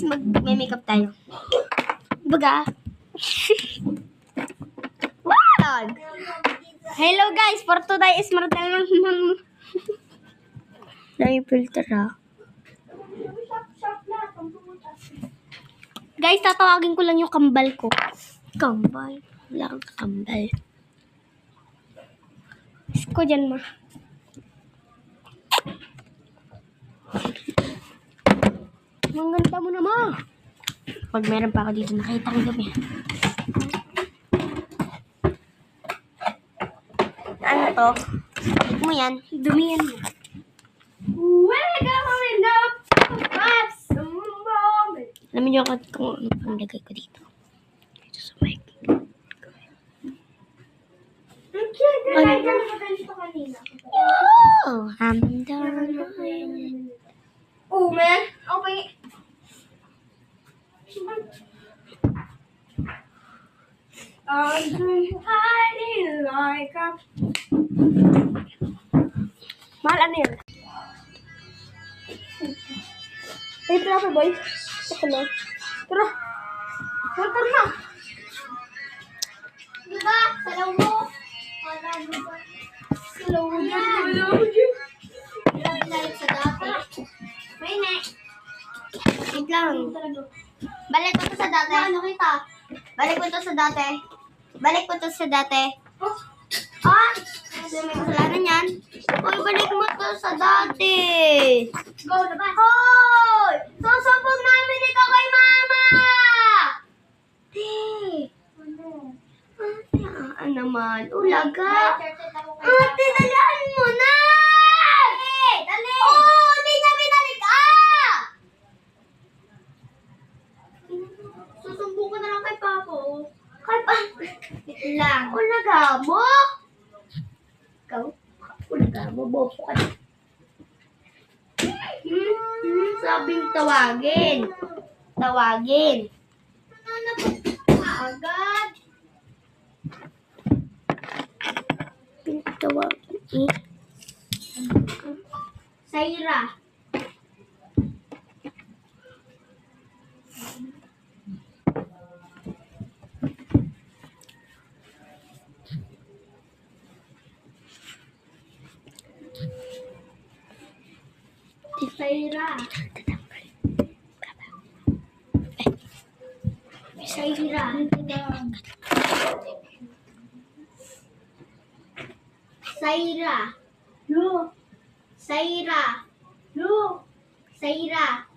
mag-makeup tayo. Baga. Wow! Hello guys, for today is Martel. Dahil filter ha. Guys, tatawagin ko lang yung kambal ko. Kambal? Wala kang kambal. Isko dyan ma. Ang ganda mo naman. Pag meron pa ako dito, nakita ko gabi. Ano to? Balik mo yan. Dumiyan mo. Alam niyo kung ano pang lagay ko dito. Dito sa mic. Oh, I'm done. Oh, man. Okay. I'm hiding like a... Mahal, ano yun? Wait, tara boy. Saka na. Tara. Tara na. Diba? Salaw mo. Salaw mo. Salaw mo. Salaw sa dati. May ne. Wait lang. Balik ko to sa dati. Ano kita? Balik ko to sa dati. Balik ko to sa dati. Ah! Kasi may kasalanan yan. Hoy, balik mo to sa dati. Go na ba? Hoy! Sasabog namin ikaw kay mama! Ano naman? Ulaga. Ate, dalaan mo na! Dali! Oh, hindi niya binalik. Ah! Susumbong ko na lang kay Papa. Kay pa. Lang. Ulaga mo? Ikaw? Ulaga mo, bobo ka na. Sabing tawagin. Tawagin. Ano po agad? Tawagin. Saira. Saira. Saira. Saira. Lo. Saira. Lo. Saira.